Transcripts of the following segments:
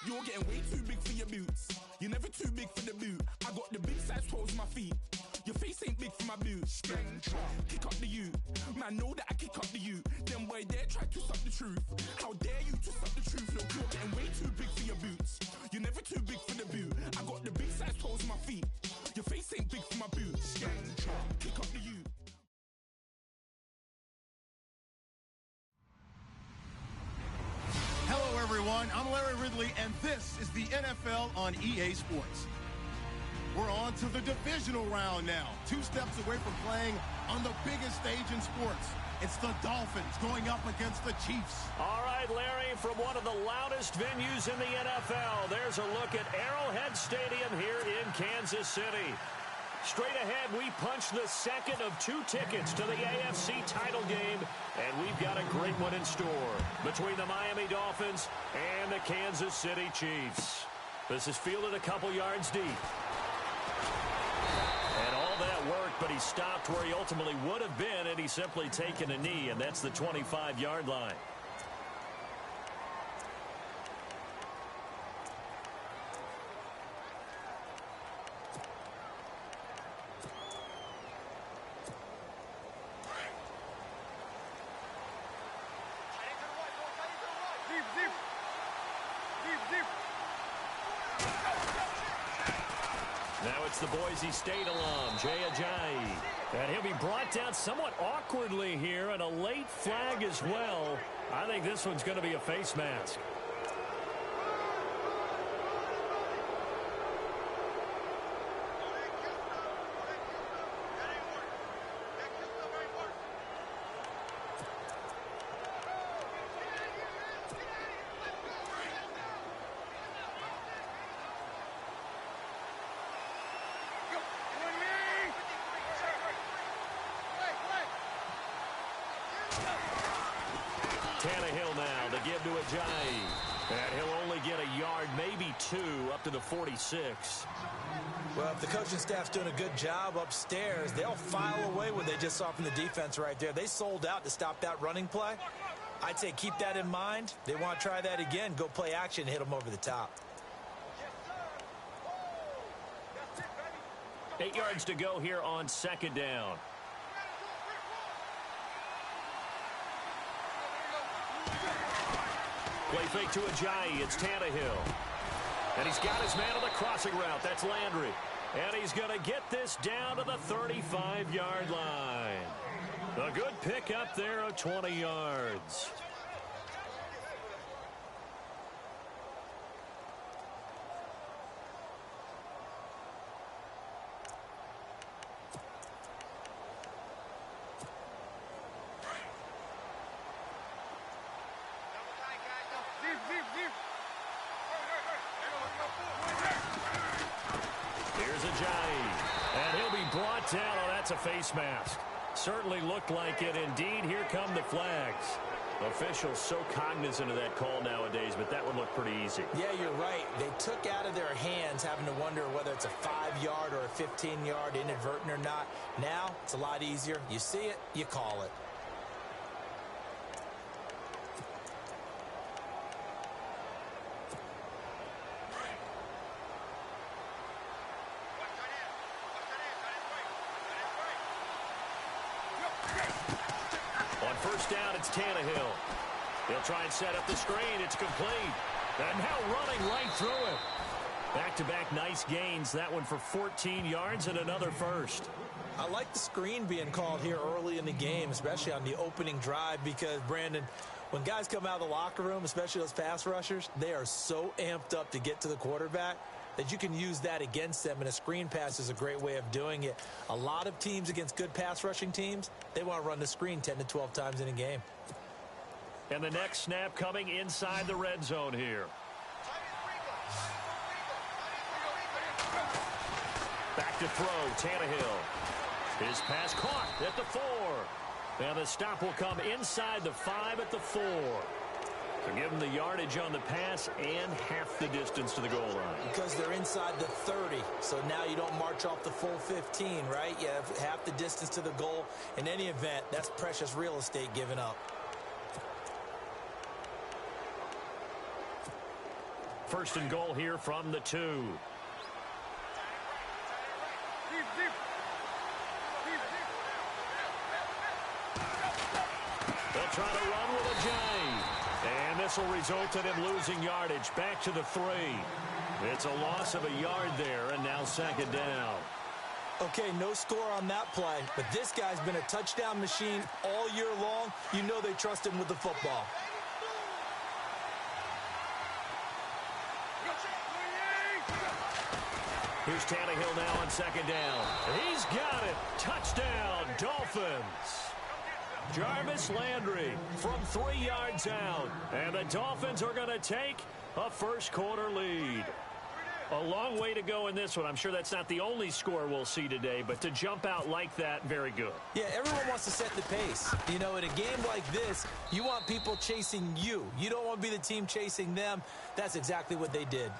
You're getting way too big for your boots. You're never too big for the boot. I got the big size toes on my feet. Your face ain't big for my boots. Kick up the you. Man, know that I kick up the you. Them boy there try to suck the truth. How dare you to suck the truth? Look, you're getting way too big for your boots. You're never too big for the boot. I got the big size toes on my feet. Your face ain't big for my boots. Kick up the you. Hello, everyone. I'm Larry Ridley, and this is the NFL on EA Sports. We're on to the divisional round now. 2 steps away from playing on the biggest stage in sports. It's the Dolphins going up against the Chiefs. All right, Larry, from one of the loudest venues in the NFL, there's a look at Arrowhead Stadium here in Kansas City. Straight ahead, we punch the second of 2 tickets to the AFC title game, and we've got a great one in store between the Miami Dolphins and the Kansas City Chiefs. This is fielded a couple yards deep. And all that worked, but he stopped where he ultimately would have been, and he's simply taken a knee, and that's the 25-yard line. Now it's the Boise State alum, Jay Ajayi. And he'll be brought down somewhat awkwardly here, and a late flag as well. I think this one's going to be a face mask. Tannehill now, the give to Ajayi. And he'll only get a yard, maybe 2, up to the 46. Well, if the coaching staff's doing a good job upstairs, they'll file away what they just saw from the defense right there. They sold out to stop that running play. I'd say keep that in mind. They want to try that again, go play action, hit them over the top. 8 yards to go here on second down. Play fake to Ajayi. It's Tannehill. And he's got his man on the crossing route. That's Landry. And he's going to get this down to the 35-yard line. A good pickup there of 20 yards. Here's Ajayi, and he'll be brought down. Oh, that's a face mask. Certainly looked like it. Indeed, here come the flags. Officials so cognizant of that call nowadays, but that would look pretty easy. Yeah, you're right. They took out of their hands having to wonder whether it's a 5-yard or a 15-yard, inadvertent or not. Now, it's a lot easier. You see it, you call it. On first down, it's Tannehill. He'll try and set up the screen. It's complete. And now running right through it. Back-to-back nice gains. That one for 14 yards and another first. I like the screen being called here early in the game, especially on the opening drive, because, Brandon, when guys come out of the locker room, especially those pass rushers, they are so amped up to get to the quarterback that you can use that against them, and a screen pass is a great way of doing it. A lot of teams against good pass rushing teams, they want to run the screen 10 to 12 times in a game. And the next snap coming inside the red zone here. Back to throw, Tannehill. His pass caught at the 4. And the stop will come inside the 5 at the 4. So give them the yardage on the pass and half the distance to the goal line. Because they're inside the 30, so now you don't march off the full 15, right? You have half the distance to the goal. In any event, that's precious real estate given up. First and goal here from the 2. They'll try to run with a J. And this will result in him losing yardage. Back to the 3. It's a loss of a yard there, and now second down. Okay, no score on that play, but this guy's been a touchdown machine all year long. You know they trust him with the football. Here's Tannehill now on second down. He's got it. Touchdown, Dolphins. Jarvis Landry from 3 yards out. And the Dolphins are going to take a first quarter lead. A long way to go in this one. I'm sure that's not the only score we'll see today, but to jump out like that, very good. Yeah, everyone wants to set the pace. You know, in a game like this, you want people chasing you. You don't want to be the team chasing them. That's exactly what they did.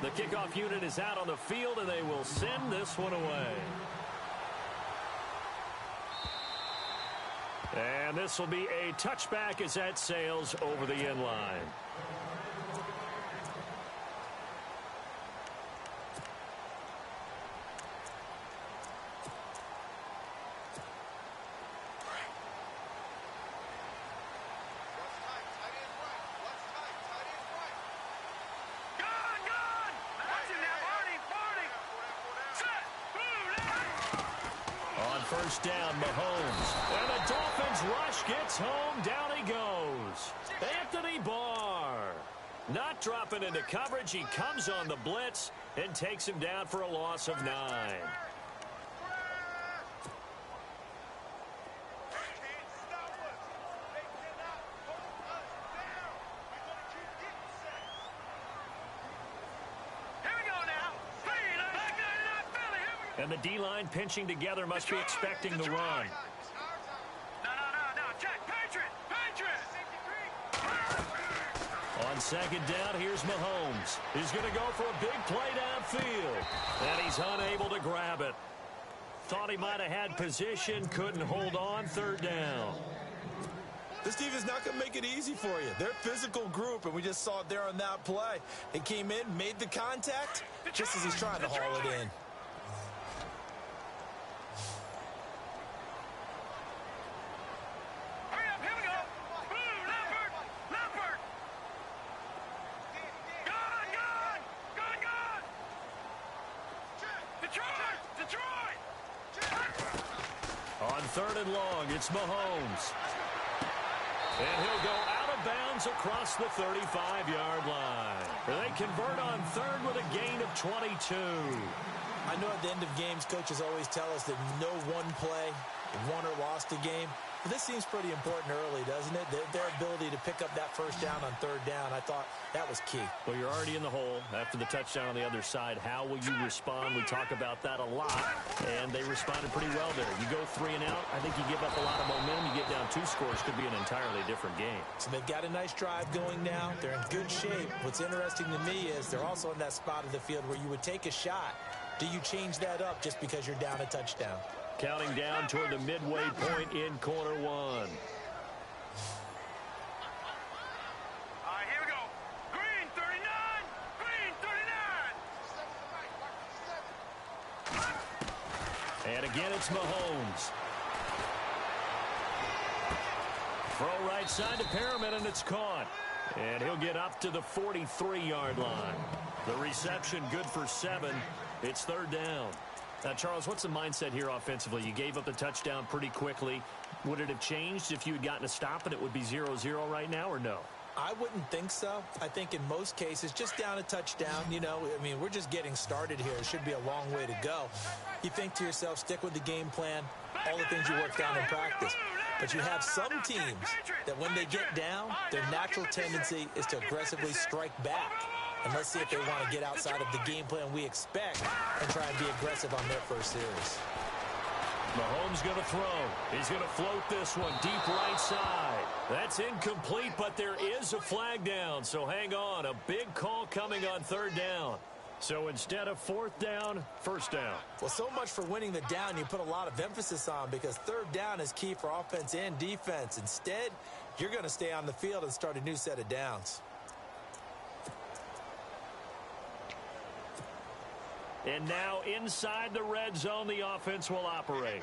The kickoff unit is out on the field, and they will send this one away. And this will be a touchback as that sails over the end line. First down, Mahomes. And the Dolphins rush gets home. Down he goes. Anthony Barr. Not dropping into coverage. He comes on the blitz and takes him down for a loss of 9. And the D-line pinching together must be expecting the run. No. Check. Patriot. On second down, here's Mahomes. He's going to go for a big play downfield. And he's unable to grab it. Thought he might have had position, couldn't hold on. Third down. This team is not going to make it easy for you. They're a physical group, and we just saw it there on that play. They came in, made the contact, just as he's trying to haul it in. Third and long, it's Mahomes. And he'll go out of bounds across the 35-yard line. They convert on third with a gain of 22. I know at the end of games, coaches always tell us that no one play won or lost a game. But this seems pretty important early, doesn't it? Their ability to pick up that first down on third down, I thought that was key. Well, you're already in the hole after the touchdown on the other side. How will you respond? We talk about that a lot, and they responded pretty well there. You go 3 and out, I think you give up a lot of momentum. You get down 2 scores, could be an entirely different game. So they've got a nice drive going now. They're in good shape. What's interesting to me is they're also in that spot of the field where you would take a shot. Do you change that up just because you're down a touchdown? Counting down toward the midway point in quarter 1. All right, here we go. Green 39. Green 39. And again, it's Mahomes. Throw right side to Perriman, and it's caught. And he'll get up to the 43-yard line. The reception good for 7. It's third down. Now, Charles, what's the mindset here offensively? You gave up the touchdown pretty quickly. Would it have changed if you had gotten a stop and it would be 0-0 right now, or no? I wouldn't think so. I think in most cases, just down a touchdown, you know, I mean, we're just getting started here. It should be a long way to go. You think to yourself, stick with the game plan, all the things you worked on in practice. But you have some teams that when they get down, their natural tendency is to aggressively strike back. And let's see if they want to get outside of the game plan we expect and try and be aggressive on their first series. Mahomes going to throw. He's going to float this one deep right side. That's incomplete, but there is a flag down. So hang on. A big call coming on third down. So instead of fourth down, first down. Well, so much for winning the down you put a lot of emphasis on because third down is key for offense and defense. Instead, you're going to stay on the field and start a new set of downs. And now inside the red zone, the offense will operate.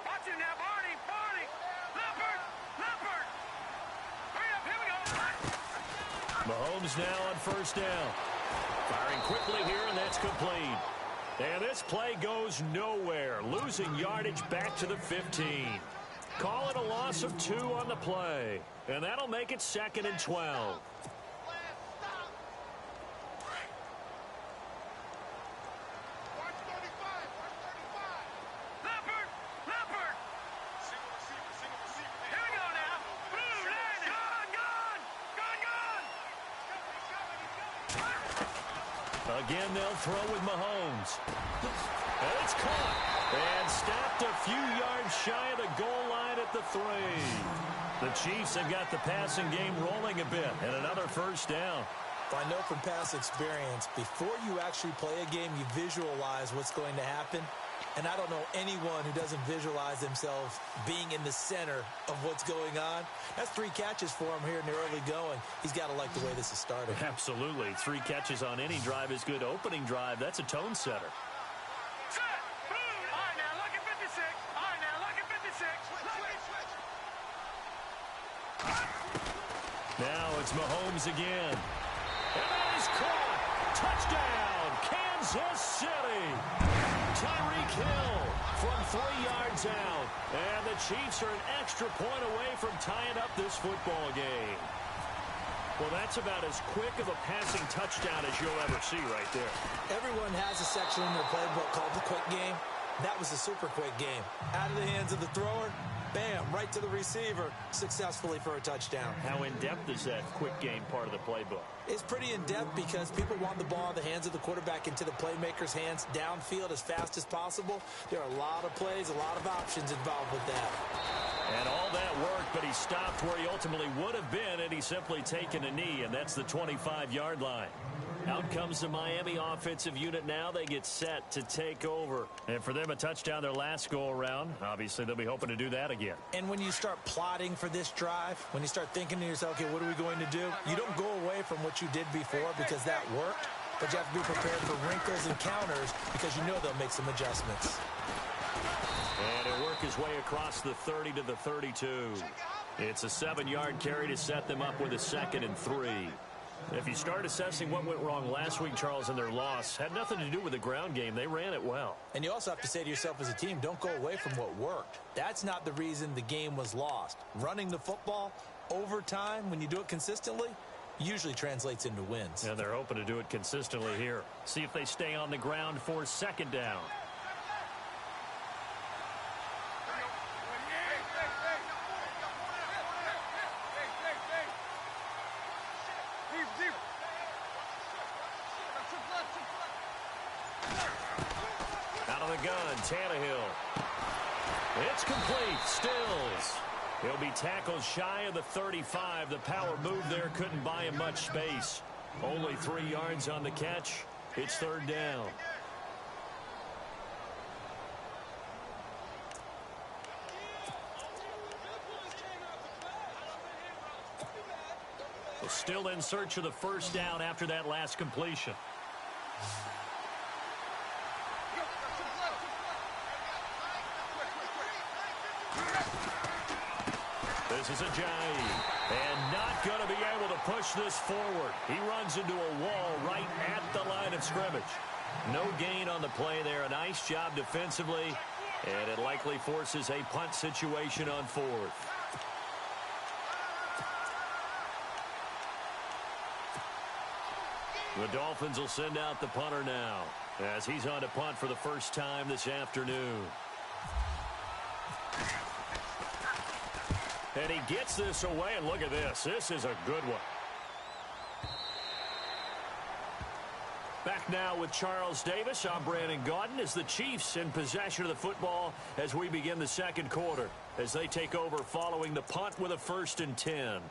Watch it now, Barney, Barney. Leopard, Leopard. Hurry up, here we go. Mahomes now on first down. Firing quickly here, and that's complete. And this play goes nowhere. Losing yardage back to the 15. Call it a loss of 2 on the play. And that'll make it 2nd and 12. Again, they'll throw with Mahomes. And it's caught. And stopped a few yards shy of the goal line at the 3. The Chiefs have got the passing game rolling a bit. And another first down. I know from past experience, before you actually play a game, you visualize what's going to happen. And I don't know anyone who doesn't visualize themselves being in the center of what's going on. That's 3 catches for him here in the early going. He's got to like the way this is started. Absolutely. 3 catches on any drive is good. Opening drive, that's a tone setter. Set. Boom. All right, now look at 56. All right, now look at 56. Now it's Mahomes again. And that is caught. Touchdown, Kansas City. Tyreek Hill from 3 yards out. And the Chiefs are an extra point away from tying up this football game. Well, that's about as quick of a passing touchdown as you'll ever see right there. Everyone has a section in their playbook called the quick game. That was a super quick game. Out of the hands of the thrower, bam, right to the receiver, successfully for a touchdown. How in-depth is that quick game part of the playbook? It's pretty in-depth because people want the ball in the hands of the quarterback into the playmaker's hands downfield as fast as possible. There are a lot of plays, a lot of options involved with that. And all that worked, but he stopped where he ultimately would have been had he simply taken a knee, and that's the 25-yard line. Out comes the Miami offensive unit now. They get set to take over. And for them, a touchdown their last go-around. Obviously, they'll be hoping to do that again. And when you start plotting for this drive, when you start thinking to yourself, okay, what are we going to do? You don't go away from what you did before because that worked, but you have to be prepared for wrinkles and counters because you know they'll make some adjustments. And he'll work his way across the 30 to the 32. It's a 7-yard carry to set them up with a 2nd and 3. If you start assessing what went wrong last week, Charles, in their loss, had nothing to do with the ground game. They ran it well. And you also have to say to yourself as a team, don't go away from what worked. That's not the reason the game was lost. Running the football over time, when you do it consistently, usually translates into wins. And they're hoping to do it consistently here. See if they stay on the ground for 2nd down. Out of the gun, Tannehill. It's complete. Stills. He'll be tackled shy of the 35. The power move there couldn't buy him much space. Only 3 yards on the catch. It's 3rd down. Still in search of the 1st down after that last completion. This is Ajayi, and not going to be able to push this forward. He runs into a wall right at the line of scrimmage. No gain on the play there. A nice job defensively, and it likely forces a punt situation on 4th. The Dolphins will send out the punter now as he's on to punt for the first time this afternoon. And he gets this away, and look at this. This is a good one. Back now with Charles Davis. I'm Brandon Gaudin as the Chiefs in possession of the football as we begin the 2nd quarter as they take over following the punt with a 1st and 10.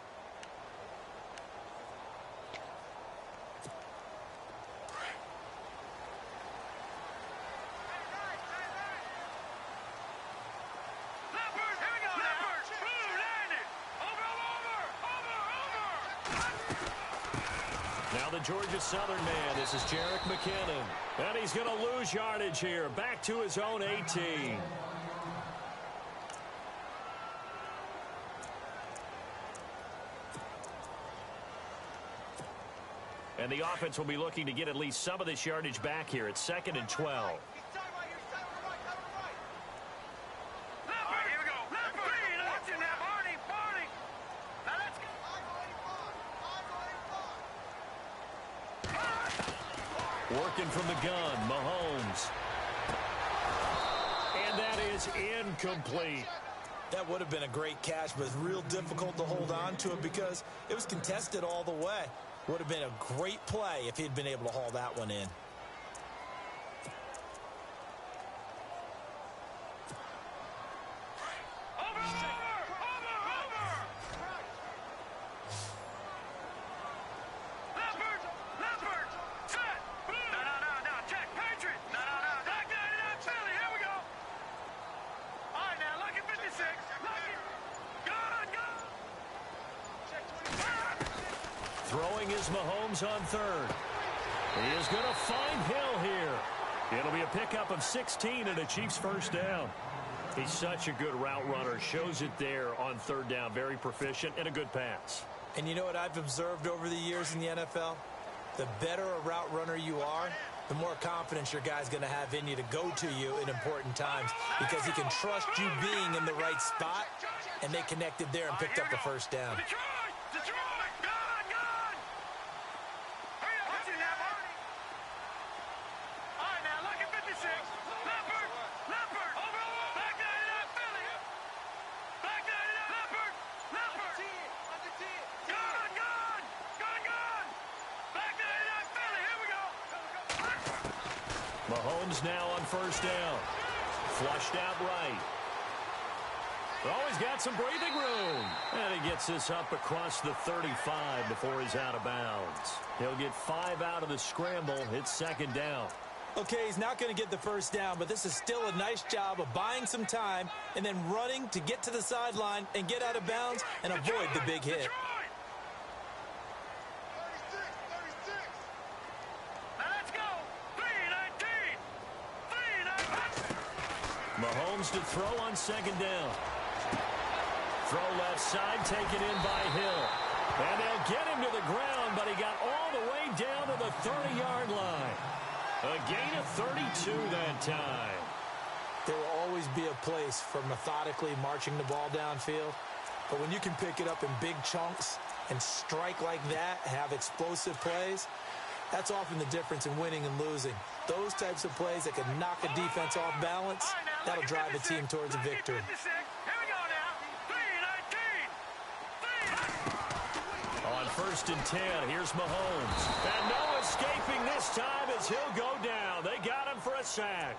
Leopard, here we go now. Leopard, Now the Georgia Southern man, this is Jerick McKinnon. And he's going to lose yardage here, back to his own 18. And the offense will be looking to get at least some of this yardage back here. It's 2nd and 12. Working from the gun, Mahomes. And that is incomplete. That would have been a great catch, but it's real difficult to hold on to it because it was contested all the way. Would have been a great play if he'd been able to haul that one in. Throwing is Mahomes on third. He is going to find Hill here. It'll be a pickup of 16 and a Chiefs first down. He's such a good route runner. Shows it there on third down. Very proficient and a good pass. And you know what I've observed over the years in the NFL? The better a route runner you are, the more confidence your guy's going to have in you to go to you in important times because he can trust you being in the right spot, and they connected there and picked up the first down. Mahomes now on first down. Flushed out right. Oh, he's got some breathing room. And he gets this up across the 35 before he's out of bounds. He'll get 5 out of the scramble. It's second down. Okay, he's not going to get the first down, but this is still a nice job of buying some time and then running to get to the sideline and get out of bounds and avoid the big hit. Mahomes to throw on second down. Throw left side, taken in by Hill. And they'll get him to the ground, but he got all the way down to the 30-yard line. A gain of 32 that time. There will always be a place for methodically marching the ball downfield. But when you can pick it up in big chunks and strike like that, have explosive plays, that's often the difference in winning and losing. Those types of plays that can knock a defense off balance, that'll drive a team towards a victory. On 1st and 10, here's Mahomes. And no escaping this time as he'll go down. They got him for a sack.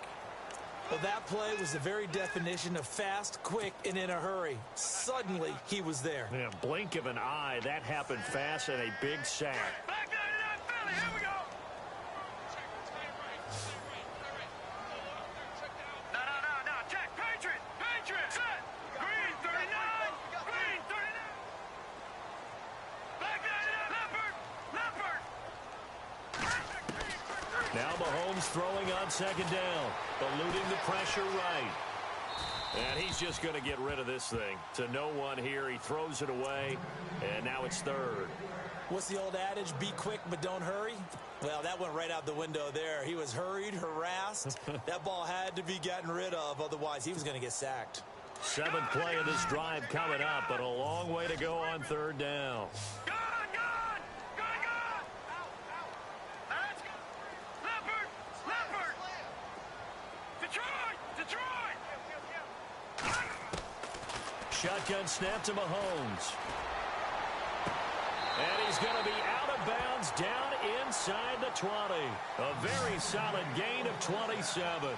Well, that play was the very definition of fast, quick, and in a hurry. Suddenly, he was there. Yeah, blink of an eye, that happened fast and a big sack. Now Mahomes throwing on second down, eluding the pressure right. And he's just going to get rid of this thing. To no one here, he throws it away, and now it's third. What's the old adage, be quick but don't hurry? Well, that went right out the window there. He was hurried, harassed. That ball had to be gotten rid of, otherwise he was going to get sacked. 7th play of this drive coming up, but a long way to go on third down. Shotgun snap to Mahomes. And he's going to be out of bounds down inside the 20. A very solid gain of 27.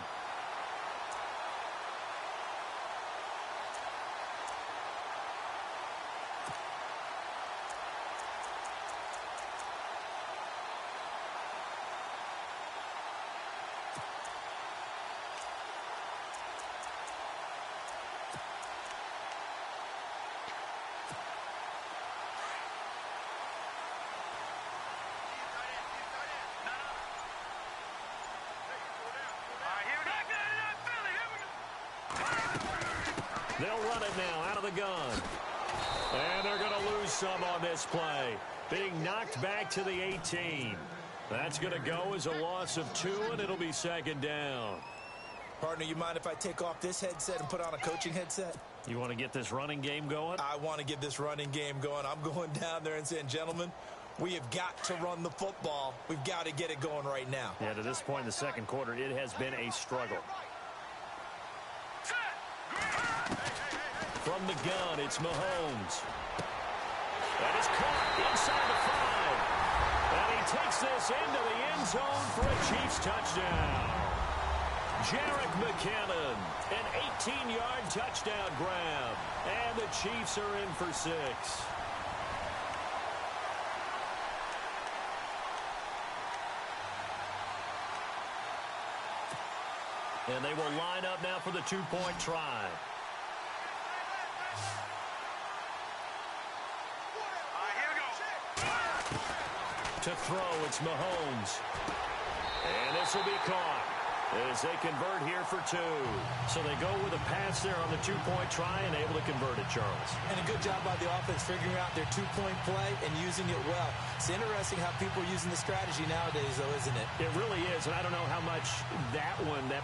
They'll run it now out of the gun. And they're going to lose some on this play. Being knocked back to the 18. That's going to go as a loss of 2, and it'll be second down. Partner, you mind if I take off this headset and put on a coaching headset? You want to get this running game going? I want to get this running game going. I'm going down there and saying, gentlemen, we have got to run the football. We've got to get it going right now. Yeah, to this point in the second quarter, it has been a struggle. From the gun, it's Mahomes. That is caught inside the 5. And he takes this into the end zone for a Chiefs touchdown. Jerick McKinnon, an 18-yard touchdown grab. And the Chiefs are in for 6. And they will line up now for the 2-point try. To throw, it's Mahomes. And this will be caught as they convert here for 2. So they go with a pass there on the 2-point try and able to convert it, Charles. And a good job by the offense figuring out their 2-point play and using it well. It's interesting how people are using the strategy nowadays, though, isn't it? It really is, and I don't know how much that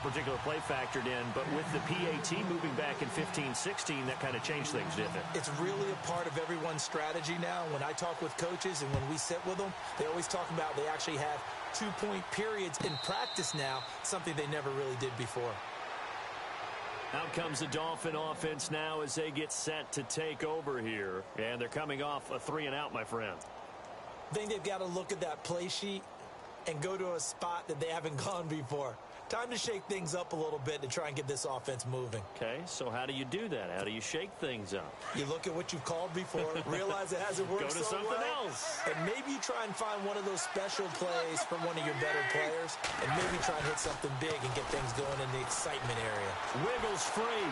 particular play factored in, but with the PAT moving back in 15-16, that kind of changed things, didn't it? It's really a part of everyone's strategy now. When I talk with coaches and when we sit with them, they always talk about they actually have 2-point periods in practice now, something they never really did before. Out comes the Dolphin offense now as they get set to take over here. And they're coming off a 3-and-out, my friend. I think they've got to look at that play sheet and go to a spot that they haven't gone before. Time to shake things up a little bit to try and get this offense moving. Okay, so how do you do that? How do you shake things up? You look at what you've called before, realize it hasn't worked so well. Go to something else. And maybe you try and find one of those special plays from one of your better players, and maybe try and hit something big and get things going in the excitement area. Wiggles free.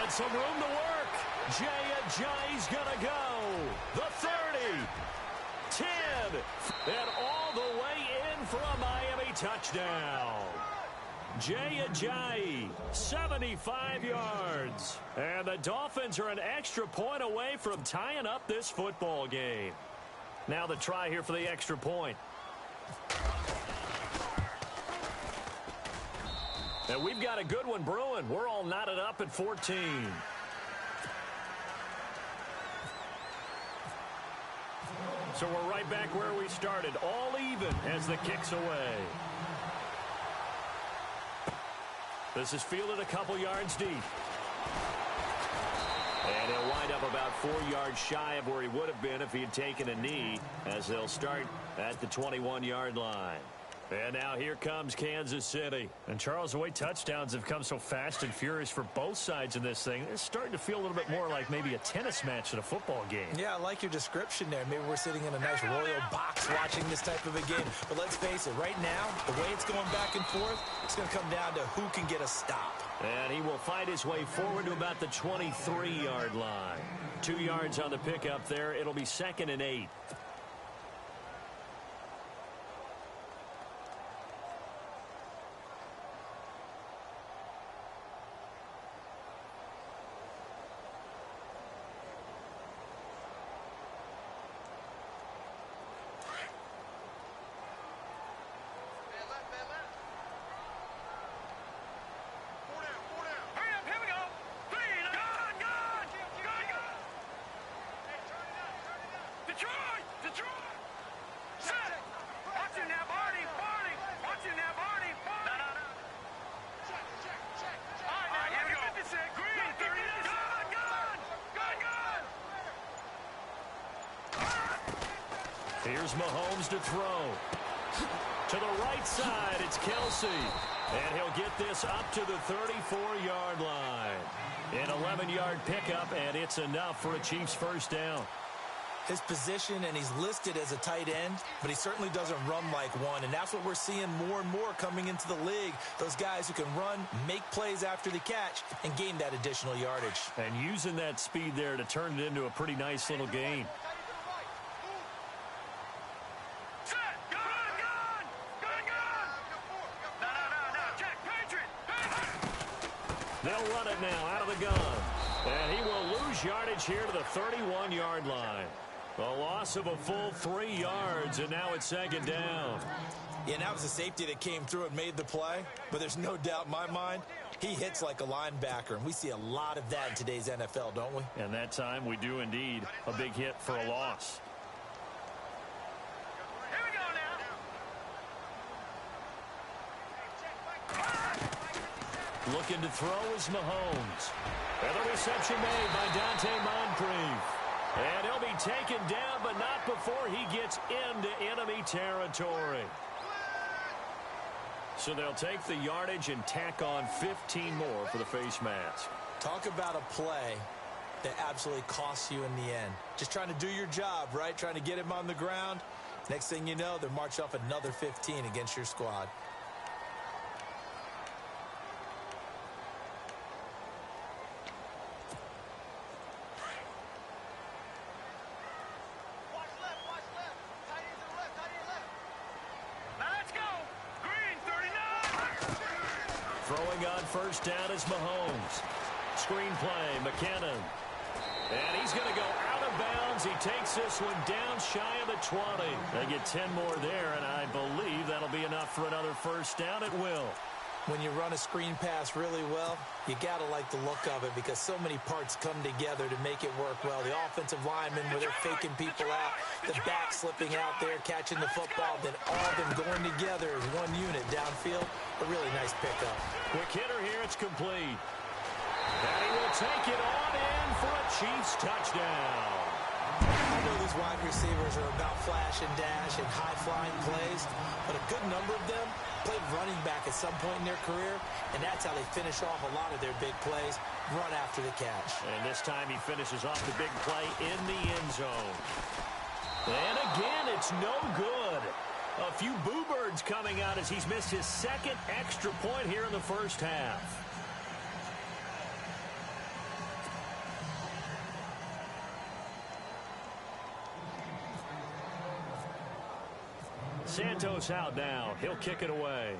And some room to work. Jay Ajayi's going to go. The 30. 10. And all the way in for a Miami touchdown. Jay Ajayi, 75 yards. And the Dolphins are an extra point away from tying up this football game. Now the try here for the extra point. And we've got a good one brewing. We're all knotted up at 14. So we're right back where we started. All even as the kick's away. This is fielded a couple yards deep. And he'll wind up about 4 yards shy of where he would have been if he had taken a knee, as they'll start at the 21-yard line. And now here comes Kansas City. And Charles, the way touchdowns have come so fast and furious for both sides in this thing, it's starting to feel a little bit more like maybe a tennis match than a football game. Yeah, I like your description there. Maybe we're sitting in a nice royal box watching this type of a game. But let's face it, right now, the way it's going back and forth, it's going to come down to who can get a stop. And he will fight his way forward to about the 23-yard line. 2 yards on the pickup there. It'll be 2nd and 8. Here's Mahomes to throw. To the right side, it's Kelsey. And he'll get this up to the 34-yard line. An 11-yard pickup, and it's enough for a Chiefs first down. His position, and he's listed as a tight end, but he certainly doesn't run like one, and that's what we're seeing more and more coming into the league. Those guys who can run, make plays after the catch, and gain that additional yardage. And using that speed there to turn it into a pretty nice little gain. They'll run it now out of the gun. lose yardage here to the 31-yard line. A loss of a full 3 yards, and now it's second down. Yeah, and that was a safety that came through and made the play, but there's no doubt in my mind he hits like a linebacker, and we see a lot of that in today's NFL, don't we? And that time we do indeed. A big hit for a loss. Here we go now. Looking to throw is Mahomes. And the reception made by Dante Moncrief. And he'll be taken down, but not before he gets into enemy territory. So they'll take the yardage and tack on 15 more for the face mask. Talk about a play that absolutely costs you in the end. Just trying to do your job, right? Trying to get him on the ground. Next thing you know, they're marching off another 15 against your squad. First down is Mahomes. Screen play, McKinnon. And he's going to go out of bounds. He takes this one down shy of the 20. They get 10 more there, and I believe that'll be enough for another first down. It will. When you run a screen pass really well, you got to like the look of it because so many parts come together to make it work well. The offensive linemen, where they're faking people out, the back slipping out there, catching the football, then all of them going together as one unit downfield. A really nice pickup. Quick hitter here, it's complete. And he will take it on in for a Chiefs touchdown. I know these wide receivers are about flash and dash and high-flying plays, but a good number of them played running back at some point in their career, and that's how they finish off a lot of their big plays, run after the catch. And this time he finishes off the big play in the end zone. And again, it's no good. A few boo birds coming out as he's missed his second extra point here in the first half. Santos out now. He'll kick it away.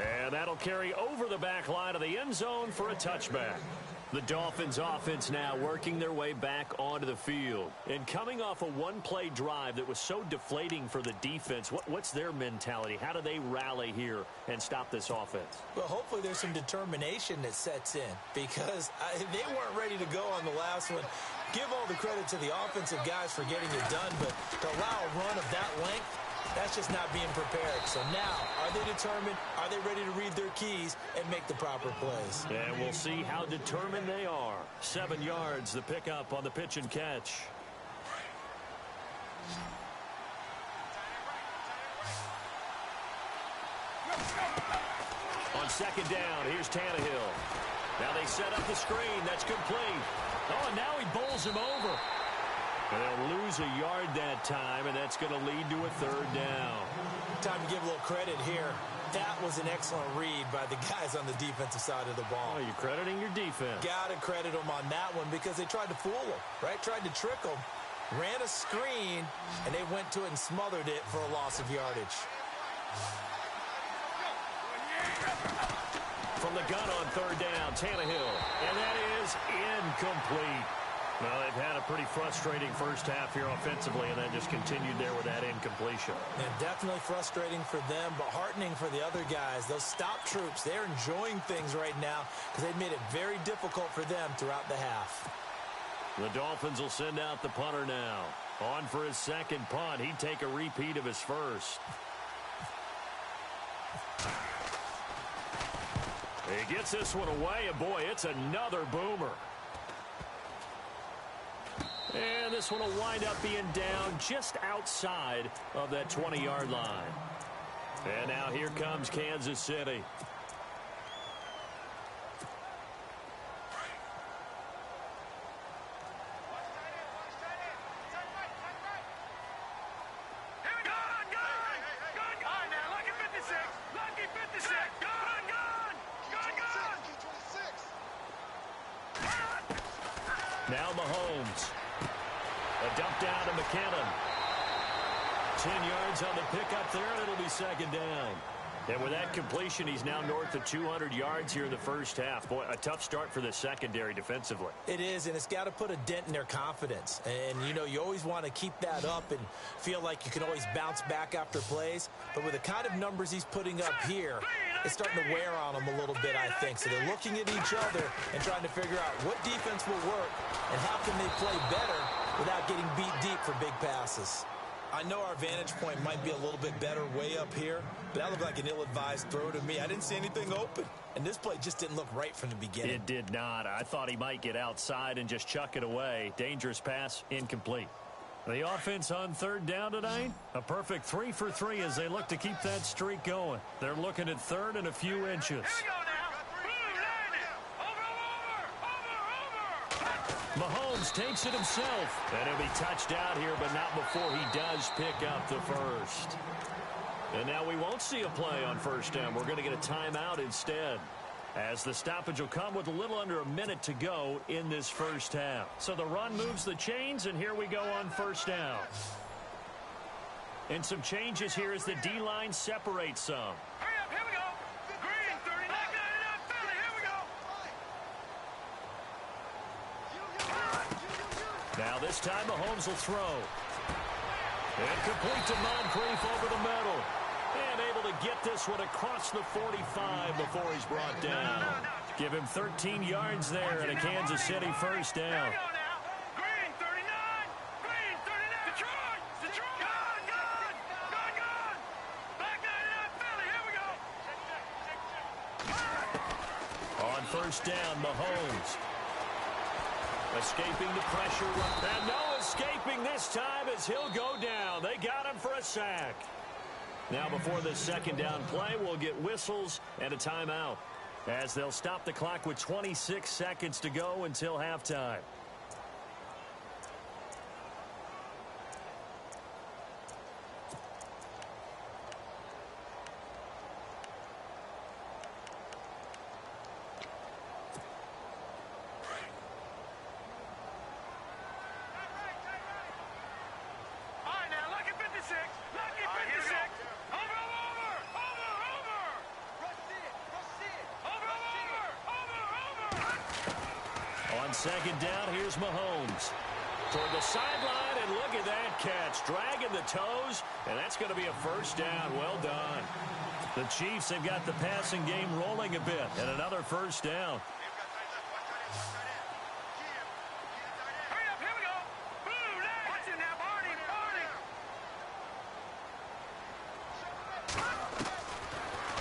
And that'll carry over the back line of the end zone for a touchback. The Dolphins offense now working their way back onto the field. And coming off a one-play drive that was so deflating for the defense, what's their mentality? How do they rally here and stop this offense? Well, hopefully there's some determination that sets in because they weren't ready to go on the last one. Give all the credit to the offensive guys for getting it done, but to allow a run of that length, that's just not being prepared. So now, are they determined? Are they ready to read their keys and make the proper plays? And we'll see how determined they are. 7 yards, the pickup on the pitch and catch. On second down, here's Tannehill. Now they set up the screen. That's complete. Oh, and now he bowls him over. And they'll lose a yard that time, and that's going to lead to a third down. Time to give a little credit here. That was an excellent read by the guys on the defensive side of the ball. Oh, you're crediting your defense. Got to credit them on that one because they tried to fool them, right? Tried to trick them. Ran a screen, and they went to it and smothered it for a loss of yardage. From the gun on third down, Tannehill. And that is incomplete. Well, they've had a pretty frustrating first half here offensively, and then just continued there with that incompletion. And definitely frustrating for them, but heartening for the other guys. Those stop troops, they're enjoying things right now because they've made it very difficult for them throughout the half. The Dolphins will send out the punter now. On for his second punt. He'd take a repeat of his first. He gets this one away, and boy, it's another boomer. And this one will wind up being down just outside of that 20-yard line. And now here comes Kansas City. Now Mahomes. A dump down to McKinnon. 10 yards on the pickup there, and it'll be second down. And with that completion, he's now north of 200 yards here in the first half. Boy, a tough start for the secondary defensively. It is, and it's got to put a dent in their confidence. And, you know, you always want to keep that up and feel like you can always bounce back after plays. But with the kind of numbers he's putting up here, it's starting to wear on them a little bit, I think. So they're looking at each other and trying to figure out what defense will work and how can they play better without getting beat deep for big passes. I know our vantage point might be a little bit better way up here, but that looked like an ill-advised throw to me. I didn't see anything open, and this play just didn't look right from the beginning. It did not. I thought he might get outside and just chuck it away. Dangerous pass, incomplete. The offense on third down tonight, a perfect 3 for 3 as they look to keep that streak going. They're looking at third and a few inches. Here we go now. Mahomes takes it himself, and he'll be touched out here, but not before he does pick up the first. And now we won't see a play on first down. We're going to get a timeout instead, as the stoppage will come with a little under a minute to go in this first half. So the run moves the chains, and here we go on first down. And some changes here as the D-line separates some. Hurry up, here we go. Green, 39, Philly, here we go. Now this time Mahomes will throw. And complete to Moncrief over the middle. And able to get this one across the 45 before he's brought down. Give him 13 yards there and a Kansas City first down. Green, 39. Green, 39. Detroit. Gone. Black 99, Philly, here we go. On first down, Mahomes. Escaping the pressure. And no escaping this time as he'll go down. They got him for a sack. Now before the second down play, we'll get whistles and a timeout, as they'll stop the clock with 26 seconds to go until halftime. Second down, here's Mahomes. Toward the sideline, and look at that catch. Dragging the toes, and that's going to be a first down. Well done. The Chiefs have got the passing game rolling a bit, and another first down. Hurry up, here we go. Blue, watch it now, Barney.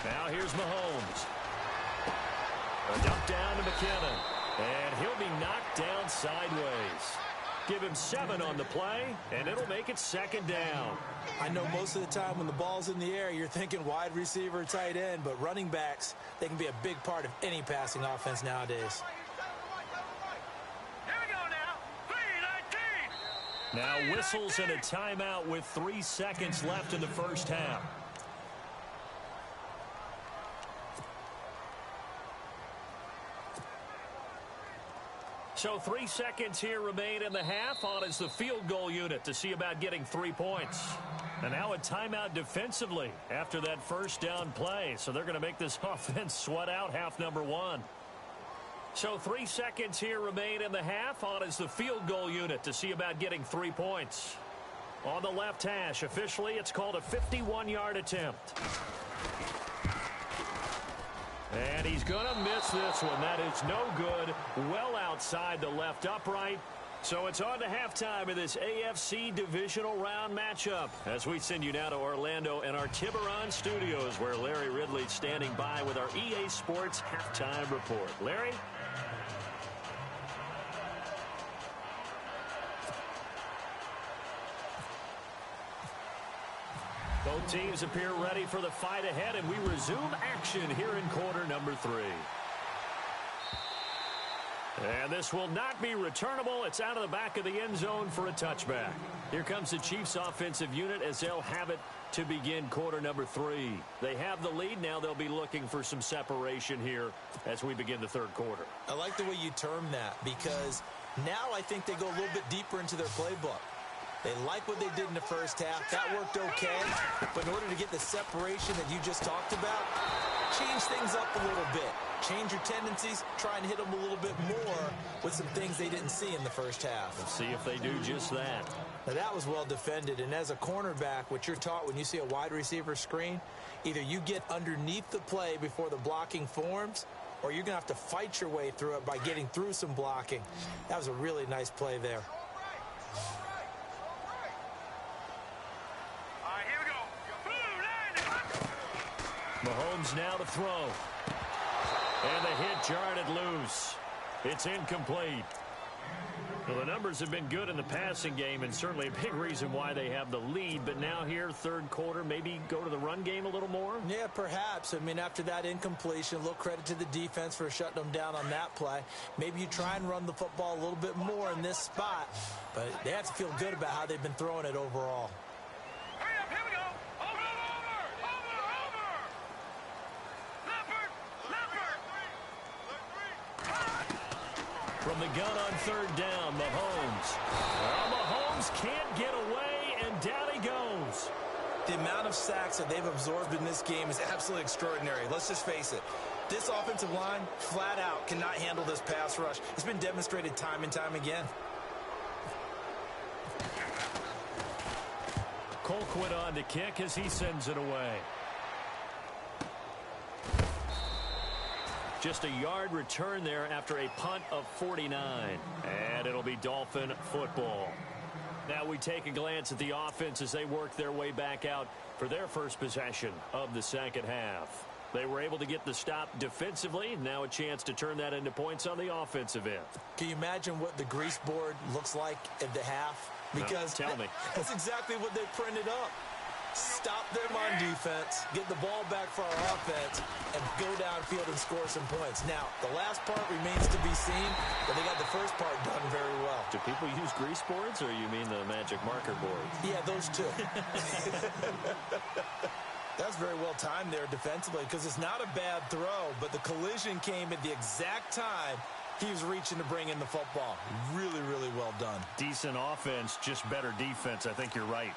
Now here's Mahomes. A dump down to McKinnon. And he'll be knocked down sideways. Give him 7 on the play, and it'll make it second down. I know most of the time when the ball's in the air, you're thinking wide receiver, tight end, but running backs, they can be a big part of any passing offense nowadays. Here we go now. 3:19. Now whistles and a timeout with 3 seconds left in the first half. So 3 seconds here remain in the half. On is the field goal unit to see about getting 3 points. And now a timeout defensively after that first down play. So they're going to make this offense sweat out half number 1. So 3 seconds here remain in the half. On is the field goal unit to see about getting 3 points. On the left hash, officially it's called a 51-yard attempt. And he's going to miss this one. That is no good. Well outside the left upright. So it's on to halftime of this AFC divisional round matchup, as we send you now to Orlando and our Tiburon studios, where Larry Ridley's standing by with our EA Sports halftime report. Larry? Both teams appear ready for the fight ahead, and we resume action here in quarter number 3. And this will not be returnable. It's out of the back of the end zone for a touchback. Here comes the Chiefs offensive unit as they'll have it to begin quarter number 3. They have the lead. Now they'll be looking for some separation here as we begin the third quarter. I like the way you term that, because now I think they go a little bit deeper into their playbook. They like what they did in the first half. That worked okay. But in order to get the separation that you just talked about, change things up a little bit. Change your tendencies. Try and hit them a little bit more with some things they didn't see in the first half. Let's see if they do just that. Now, that was well defended. And as a cornerback, what you're taught when you see a wide receiver screen, either you get underneath the play before the blocking forms, or you're going to have to fight your way through it by getting through some blocking. That was a really nice play there. All right, here we go. Mahomes now to throw. And the hit jarred it loose. It's incomplete. Well, the numbers have been good in the passing game, and certainly a big reason why they have the lead. But now here, third quarter, maybe go to the run game a little more? Yeah, perhaps. I mean, after that incompletion, a little credit to the defense for shutting them down on that play. Maybe you try and run the football a little bit more in this spot. But they have to feel good about how they've been throwing it overall. Hurry up, here we go. Over. Leopard. From the gun on third down, Mahomes. Well, Mahomes can't get away, and down he goes. The amount of sacks that they've absorbed in this game is absolutely extraordinary. Let's just face it. This offensive line, flat out, cannot handle this pass rush. It's been demonstrated time and time again. Colquitt on to kick as he sends it away. Just a yard return there after a punt of 49. And it'll be Dolphin football. Now we take a glance at the offense as they work their way back out for their first possession of the second half. They were able to get the stop defensively. Now a chance to turn that into points on the offensive end. Can you imagine what the grease board looks like at the half? Because tell me. That's exactly what they printed up. Stop them on defense, get the ball back for our offense, and go downfield and score some points. Now, the last part remains to be seen, but they got the first part done very well. Do people use grease boards, or you mean the magic marker board? Yeah, those two. That's very well timed there defensively because it's not a bad throw, but the collision came at the exact time he was reaching to bring in the football. Really, really well done. Decent offense, just better defense. I think you're right.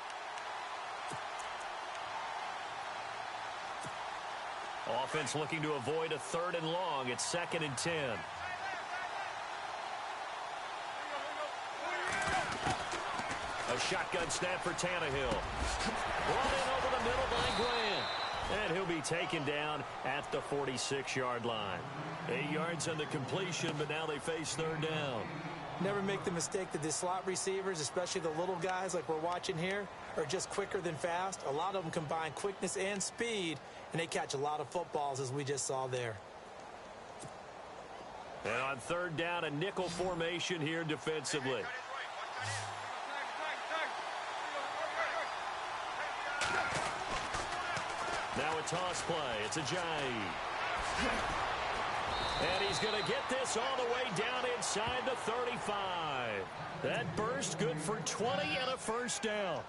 Offense looking to avoid a 3rd and long. It's 2nd and 10. A shotgun snap for Tannehill. Brought in over the middle by Grant. And he'll be taken down at the 46-yard line. 8 yards on the completion, but now they face 3rd down. Never make the mistake that the slot receivers, especially the little guys like we're watching here, are just quicker than fast. A lot of them combine quickness and speed, and they catch a lot of footballs, as we just saw there. And on 3rd down, a nickel formation here defensively. Now a toss play. It's Ajayi. And he's going to get this all the way down inside the 35. That burst good for 20 and a 1st down.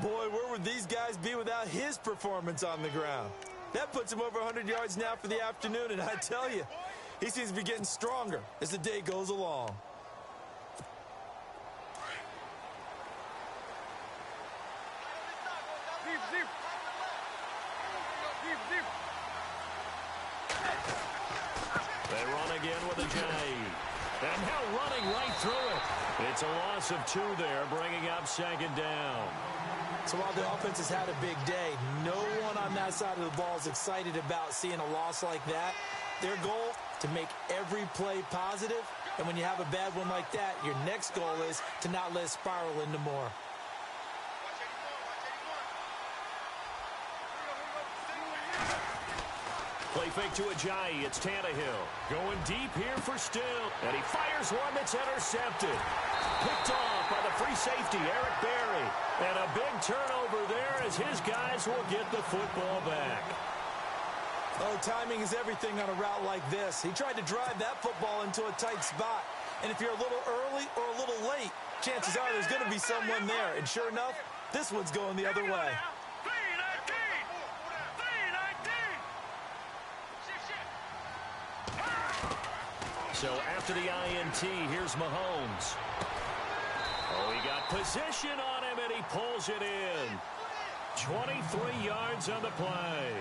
Boy, where would these guys be without his performance on the ground? That puts him over 100 yards now for the afternoon, and I tell you, he seems to be getting stronger as the day goes along. They run again with Ajayi. And now running right through it. It's a loss of 2 there, bringing up 2nd down. So while the offense has had a big day, no one on that side of the ball is excited about seeing a loss like that. Their goal, to make every play positive. And when you have a bad one like that, your next goal is to not let it spiral into more. Play fake to Ajayi. It's Tannehill. Going deep here for Still. And he fires one that's intercepted. Picked off by the free safety, Eric Berry. And a big turnover there as his guys will get the football back. Oh, timing is everything on a route like this. He tried to drive that football into a tight spot. And if you're a little early or a little late, chances are there's going to be someone there. And sure enough, this one's going the other way. So after the INT, here's Mahomes. Oh, he got position on him, he pulls it in. 23 yards on the play.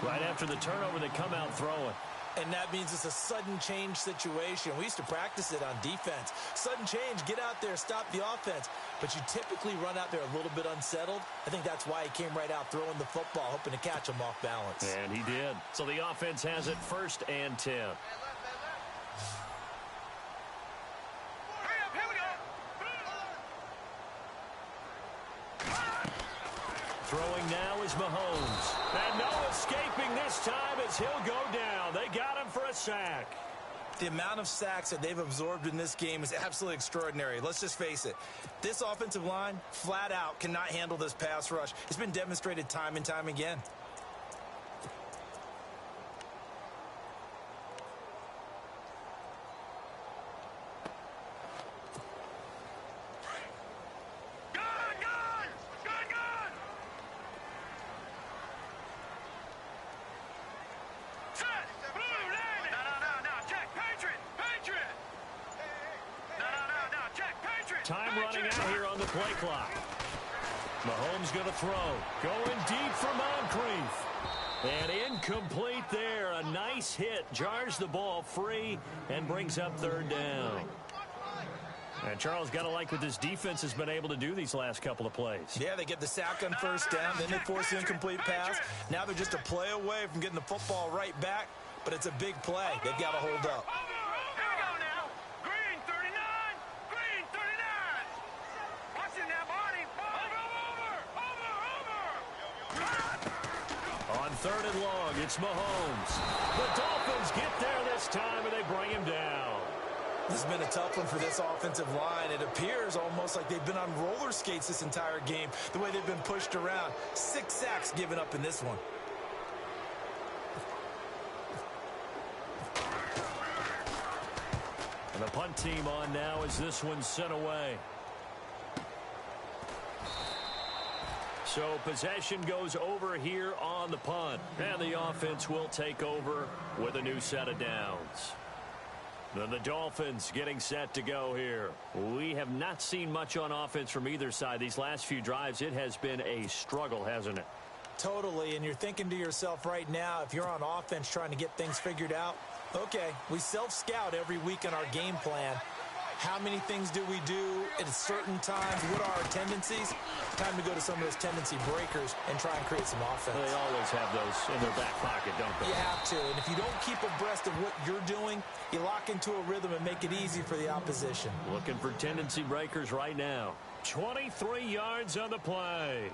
Right after the turnover, they come out throwing. And that means it's a sudden change situation. We used to practice it on defense. Sudden change, get out there, stop the offense. But you typically run out there a little bit unsettled. I think that's why he came right out throwing the football, hoping to catch him off balance. And he did. So the offense has it 1st and 10. Throwing now is Mahomes. And no escaping this time as he'll go down. They got him for a sack. The amount of sacks that they've absorbed in this game is absolutely extraordinary. Let's just face it. This offensive line, flat out, cannot handle this pass rush. It's been demonstrated time and time again. Time running out here on the play clock. Mahomes going to throw. Going deep for Moncrief. And incomplete there. A nice hit. Jars the ball free and brings up 3rd down. And Charles, got to like what this defense has been able to do these last couple of plays. Yeah, they get the sack on 1st down. Then they force the incomplete pass. Now they're just a play away from getting the football right back. But it's a big play. They've got to hold up. On 3rd and long, it's Mahomes. The Dolphins get there this time, and they bring him down. This has been a tough one for this offensive line. It appears almost like they've been on roller skates this entire game, the way they've been pushed around. 6 sacks given up in this one. And the punt team on now as this one's sent away. So possession goes over here on the punt. And the offense will take over with a new set of downs. Then the Dolphins getting set to go here. We have not seen much on offense from either side. These last few drives, it has been a struggle, hasn't it? Totally, and you're thinking to yourself right now, if you're on offense trying to get things figured out, okay, we self-scout every week in our game plan. How many things do we do at certain times? What are our tendencies? Time to go to some of those tendency breakers and try and create some offense. They always have those in their back pocket, don't they? You have to, and if you don't keep abreast of what you're doing, you lock into a rhythm and make it easy for the opposition. Looking for tendency breakers right now. 23 yards on the play.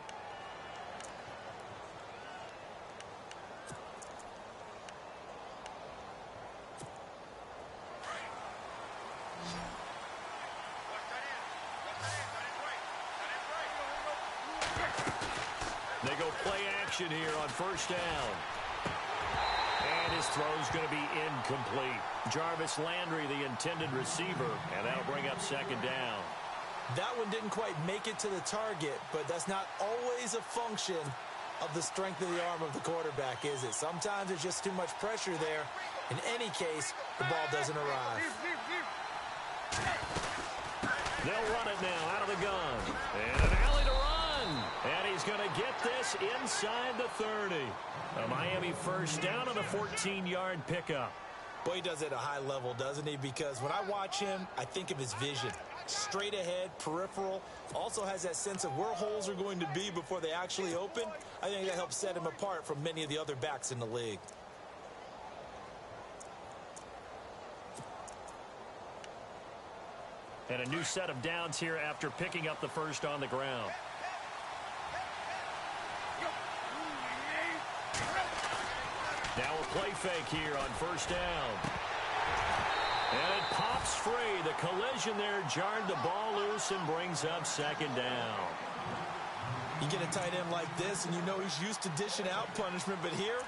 They go play action here on 1st down. And his throw's going to be incomplete. Jarvis Landry, the intended receiver, and that'll bring up 2nd down. That one didn't quite make it to the target, but that's not always a function of the strength of the arm of the quarterback, is it? Sometimes there's just too much pressure there. In any case, the ball doesn't arrive. They'll run it now out of the gun. And an alley to run. And he's going to get this inside the 30. A Miami 1st down on the 14-yard pickup. Boy, he does it at a high level, doesn't he? Because when I watch him, I think of his vision. Straight ahead, peripheral. Also has that sense of where holes are going to be before they actually open. I think that helps set him apart from many of the other backs in the league. And a new set of downs here after picking up the 1st on the ground. Now a play fake here on 1st down. And it pops free. The collision there jarred the ball loose and brings up 2nd down. You get a tight end like this, and you know he's used to dishing out punishment, but here,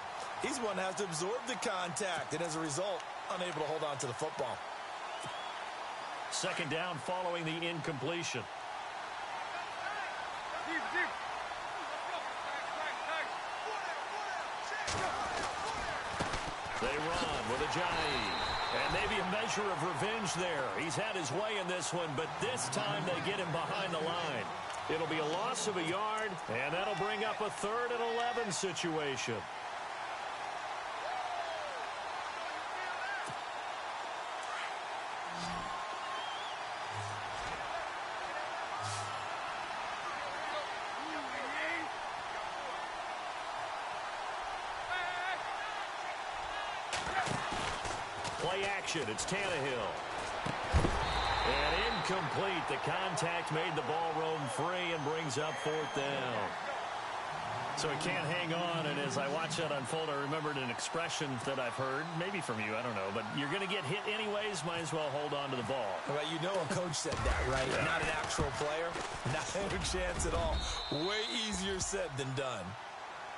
he's one that has to absorb the contact, and as a result, unable to hold on to the football. 2nd down following the incompletion. They run with Ajayi. And maybe a measure of revenge there. He's had his way in this one, but this time they get him behind the line. It'll be a loss of a yard, and that'll bring up a 3rd and 11 situation. Play action. It's Tannehill. And incomplete. The contact made the ball roam free and brings up 4th down. So he can't hang on, and as I watch that unfold, I remembered an expression that I've heard, maybe from you, I don't know, but you're going to get hit anyways, might as well hold on to the ball. Well, you know a coach said that, right? Yeah. Not an actual player. Not a chance at all. Way easier said than done.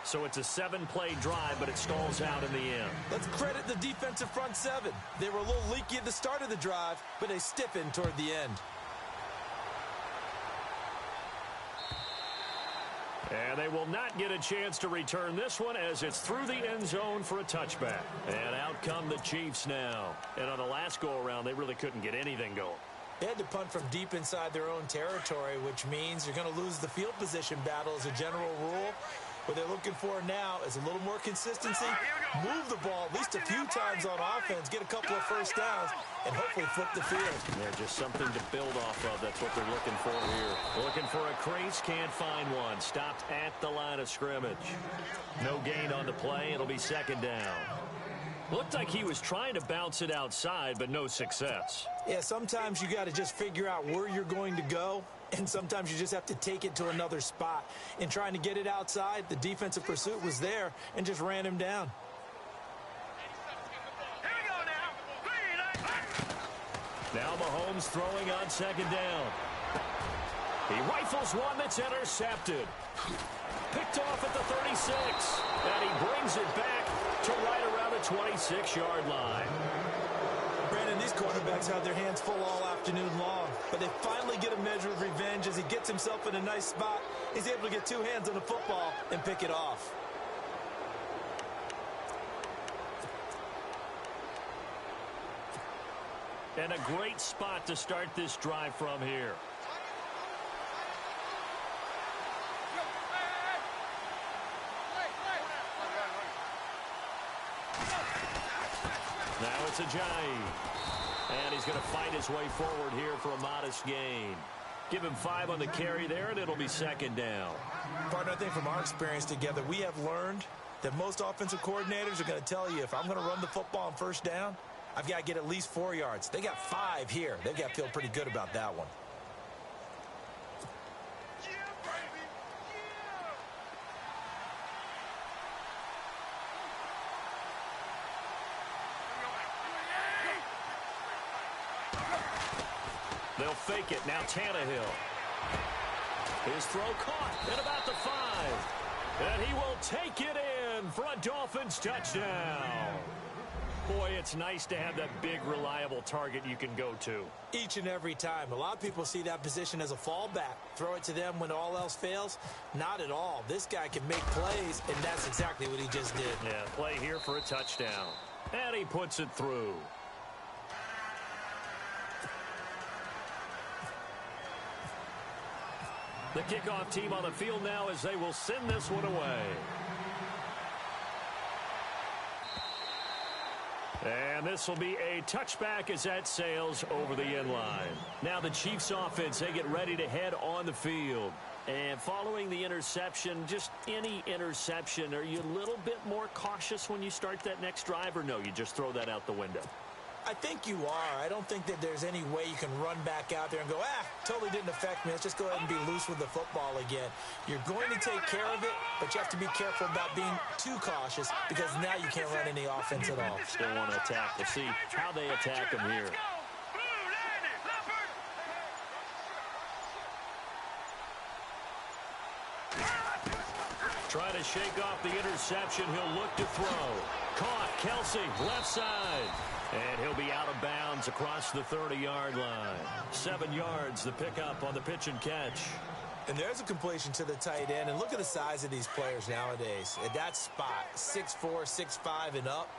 So it's a 7-play drive, but it stalls out in the end. Let's credit the defensive front 7. They were a little leaky at the start of the drive, but they stiffened toward the end. And they will not get a chance to return this one as it's through the end zone for a touchback. And out come the Chiefs now. And on the last go-around, they really couldn't get anything going. They had to punt from deep inside their own territory, which means you're going to lose the field position battle as a general rule. What they're looking for now is a little more consistency, move the ball at least a few times on offense, get a couple of first downs, and hopefully flip the field. Yeah, just something to build off of. That's what they're looking for here. Looking for a crease, can't find one. Stopped at the line of scrimmage. No gain on the play. It'll be 2nd down. Looked like he was trying to bounce it outside, but no success. Yeah, sometimes you got to just figure out where you're going to go. And sometimes you just have to take it to another spot. In trying to get it outside, the defensive pursuit was there and just ran him down. Here we go now. Now Mahomes throwing on 2nd down. He rifles one that's intercepted. Picked off at the 36. And he brings it back to right around the 26-yard line. Brandon, these quarterbacks have their hands full all afternoon long, but they finally get a measure of revenge as he gets himself in a nice spot. He's able to get 2 hands on the football and pick it off. And a great spot to start this drive from here. Now it's Ajayi. And he's going to fight his way forward here for a modest gain. Give him 5 on the carry there, and it'll be 2nd down. Partner, I think from our experience together, we have learned that most offensive coordinators are going to tell you, if I'm going to run the football on 1st down, I've got to get at least 4 yards. They got 5 here. They've got to feel pretty good about that one. They'll fake it. Now Tannehill. His throw caught at about the 5. And he will take it in for a Dolphins touchdown. Boy, it's nice to have that big, reliable target you can go to. Each and every time. A lot of people see that position as a fallback. Throw it to them when all else fails. Not at all. This guy can make plays, and that's exactly what he just did. Yeah, play here for a touchdown. And he puts it through. The kickoff team on the field now as they will send this one away. And this will be a touchback as that sails over the end line. Now the Chiefs offense, they get ready to head on the field. And following the interception, just any interception, are you a little bit more cautious when you start that next drive, or no, you just throw that out the window? I think you are. I don't think that there's any way you can run back out there and go, totally didn't affect me. Let's just go ahead and be loose with the football again. You're going to take care of it, but you have to be careful about being too cautious because now you can't run any offense at all. Still want to attack. We'll see how they attack them here. Trying to shake off the interception. He'll look to throw. Caught. Kelsey, left side. And he'll be out of bounds across the 30-yard line. 7 yards, the pickup on the pitch and catch. And there's a completion to the tight end. And look at the size of these players nowadays. At that spot, 6'4", 6'5", and up.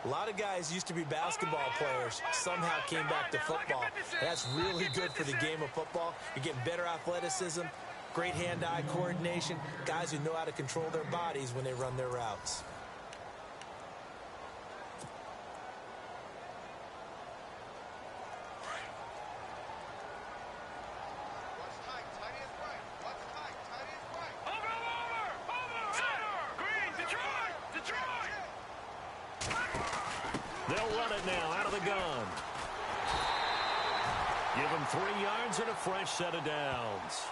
A lot of guys used to be basketball players, somehow came back to football. That's really good for the game of football. You're getting better athleticism, great hand-eye coordination, guys who know how to control their bodies when they run their routes. They'll run it now out of the gun. Give him 3 yards and a fresh set of downs.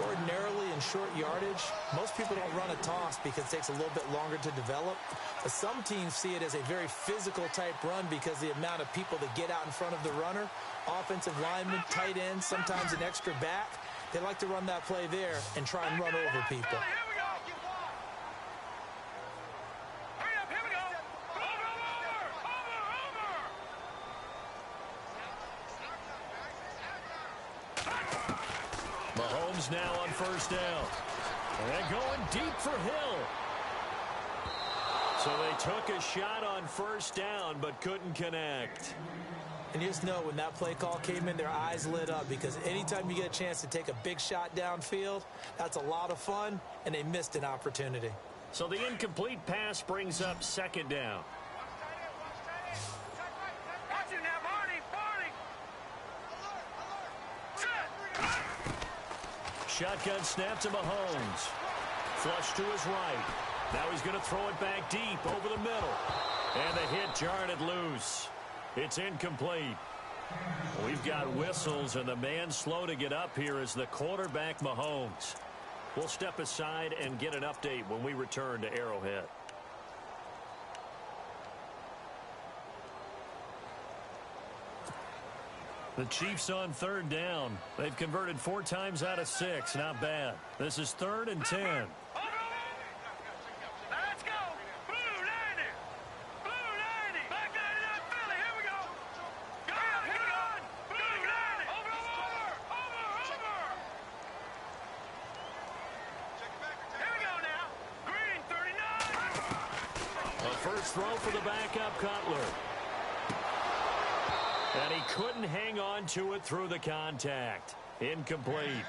Ordinarily in short yardage, most people don't run a toss because it takes a little bit longer to develop. But some teams see it as a very physical type run because the amount of people that get out in front of the runner, offensive linemen, tight ends, sometimes an extra back, they like to run that play there and try and run over people. Mahomes now on first down. And going deep for Hill. So they took a shot on first down but couldn't connect. And you just know when that play call came in, their eyes lit up because anytime you get a chance to take a big shot downfield, that's a lot of fun, and they missed an opportunity. So the incomplete pass brings up second down. Watch it now, Barney! Shotgun snap to Mahomes. Flush to his right. Now he's going to throw it back deep over the middle. And the hit jarred it loose. It's incomplete. We've got whistles, and the man slow to get up here is the quarterback, Mahomes. We'll step aside and get an update when we return to Arrowhead. The Chiefs on third down. They've converted 4 times out of 6. Not bad. This is 3rd and 10. Let's go! Blue 90! Blue 90! Black 99 Philly, here we go! Go! Blue 90! Over! Here we go now! Green 39! A first throw for the backup Cutler. And he couldn't hang on to it through the contact. Incomplete.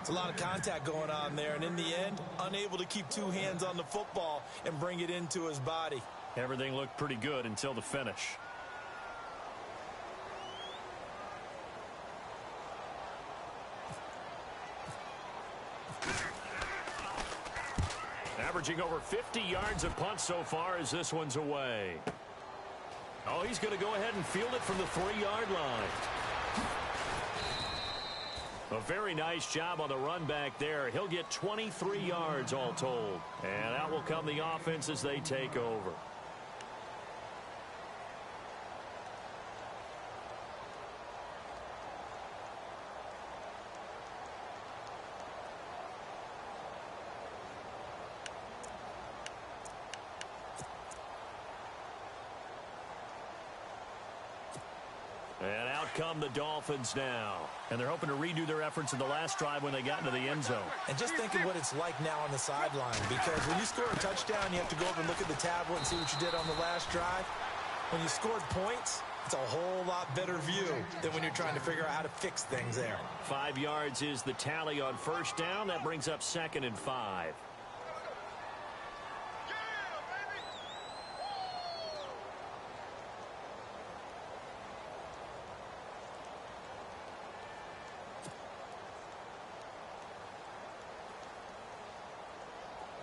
It's a lot of contact going on there, and in the end, unable to keep 2 hands on the football and bring it into his body. Everything looked pretty good until the finish. Averaging over 50 yards a punt so far as this one's away. Oh, he's going to go ahead and field it from the 3-yard line. A very nice job on the run back there. He'll get 23 yards all told. And out will come the offense as they take over. And out come the Dolphins now. And they're hoping to redo their efforts in the last drive when they got into the end zone. And just think of what it's like now on the sideline, because when you score a touchdown, you have to go over and look at the tablet and see what you did on the last drive. When you scored points, it's a whole lot better view than when you're trying to figure out how to fix things there. 5 yards is the tally on first down. That brings up 2nd and 5.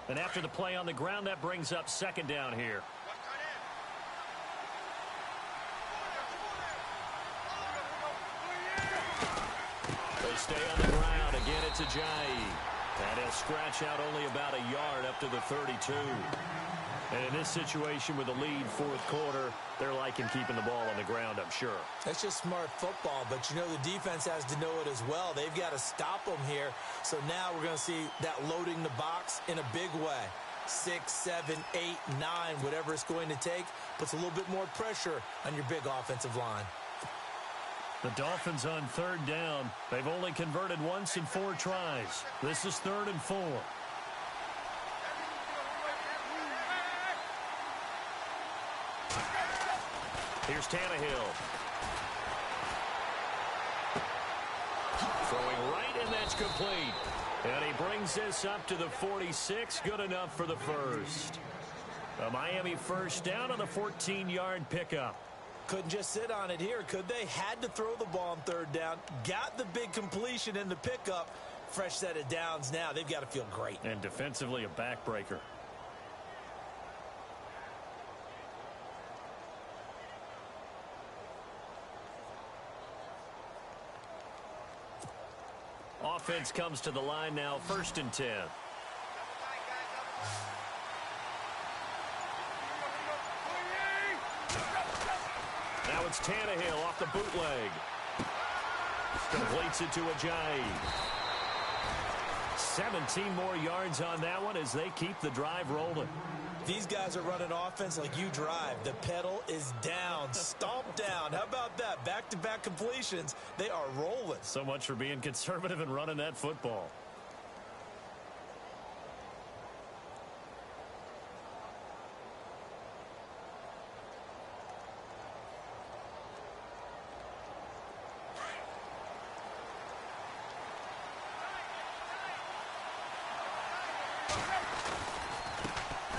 And after the play on the ground, that brings up 2nd down here. They stay on the ground. Again, it's Ajayi. And he'll scratch out only about a yard up to the 32. And in this situation with the lead 4th quarter, they're liking keeping the ball on the ground, I'm sure. That's just smart football, but you know the defense has to know it as well. They've got to stop them here. So now we're going to see that loading the box in a big way. 6, 7, 8, 9, whatever it's going to take, puts a little bit more pressure on your big offensive line. The Dolphins on 3rd down. They've only converted once in 4 tries. This is 3rd and 4. Here's Tannehill. Throwing right and that's complete. And he brings this up to the 46. Good enough for the first. A Miami first down on the 14-yard pickup. Couldn't just sit on it here, could they? Had to throw the ball on third down. Got the big completion in the pickup. Fresh set of downs now. They've got to feel great. And defensively, a backbreaker. Offense comes to the line now, 1st and 10. Now it's Tannehill off the bootleg. Completes it to Ajayi. 17 more yards on that one as they keep the drive rolling. These guys are running offense like you drive. The pedal is down, stomped down. How about that? Back-to-back completions. They are rolling. So much for being conservative and running that football.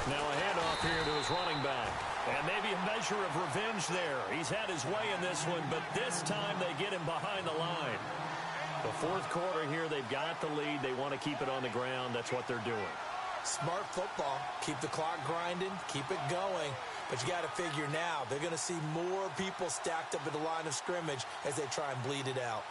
Now a handoff here to his running back. And maybe a measure of revenge there. He's had his way in this one, but this time they get him behind the line. The 4th quarter here, they've got the lead. They want to keep it on the ground. That's what they're doing. Smart football. Keep the clock grinding. Keep it going. But you got to figure now, they're going to see more people stacked up at the line of scrimmage as they try and bleed it out.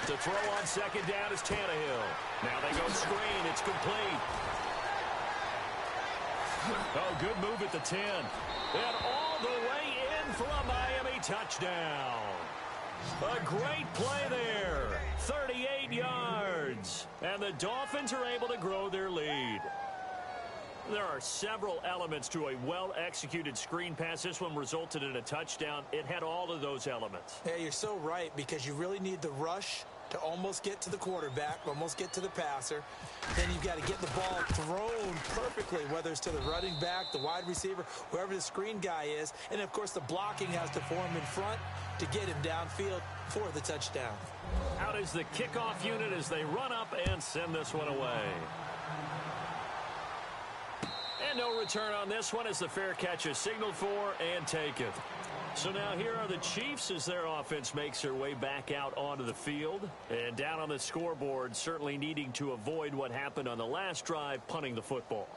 To throw on 2nd down is Tannehill. Now they go screen. It's complete. Oh, good move at the 10. And all the way in for a Miami touchdown. A great play there. 38 yards. And the Dolphins are able to grow their lead. There are several elements to a well-executed screen pass. This one resulted in a touchdown. It had all of those elements. Yeah, you're so right, because you really need the rush to almost get to the quarterback, almost get to the passer. Then you've got to get the ball thrown perfectly, whether it's to the running back, the wide receiver, whoever the screen guy is. And, of course, the blocking has to form in front to get him downfield for the touchdown. Out is the kickoff unit as they run up and send this one away. And no return on this one as the fair catch is signaled for and taken. So now here are the Chiefs as their offense makes their way back out onto the field. And down on the scoreboard, certainly needing to avoid what happened on the last drive, punting the football.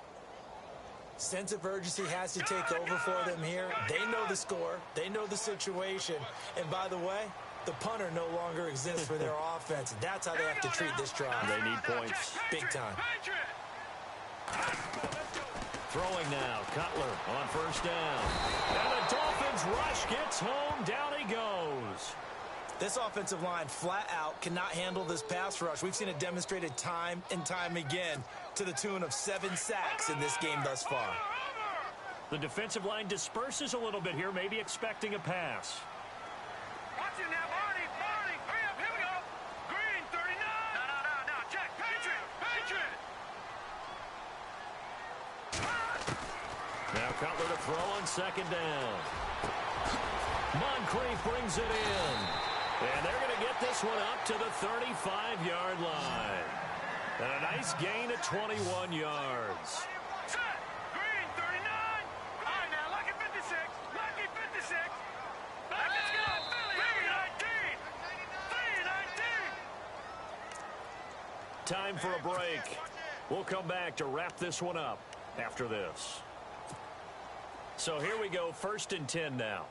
Sense of urgency has to take over for them here. They know the score. They know the situation. And by the way, the punter no longer exists for their offense. That's how they have to treat this drive. They need points. Big time. Throwing now, Cutler on 1st down. And the Dolphins rush gets home, down he goes. This offensive line flat out cannot handle this pass rush. We've seen it demonstrated time and time again to the tune of 7 sacks in this game thus far. The defensive line disperses a little bit here, maybe expecting a pass. Watch it now, Barney, hurry up, here we go. Green, 39. No, check, Patriot. Now Cutler to throw on 2nd down. Moncrief brings it in. And they're going to get this one up to the 35-yard line. And a nice gain at 21 yards. Set. Green, 39. All right, now, lucky 56. Let's go, Philly. 3-19. Time for a break. We'll come back to wrap this one up after this. So here we go, 1st and 10 now. All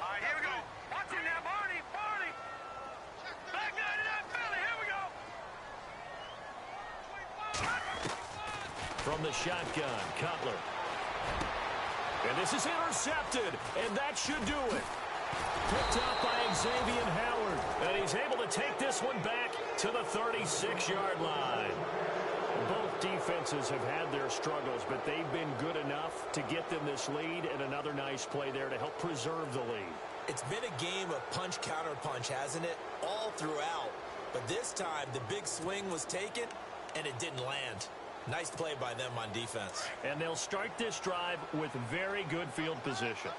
right, here we go. Watch it now, Barney. Back 99, Philly, here we go. From the shotgun, Cutler. And this is intercepted, and that should do it. Picked up by Xavier Howard, and he's able to take this one back to the 36-yard line. Both defenses have had their struggles, but they've been good enough to get them this lead, and another nice play there to help preserve the lead. It's been a game of punch-counter-punch, hasn't it? All throughout. But this time, the big swing was taken, and it didn't land. Nice play by them on defense. And they'll start this drive with very good field position.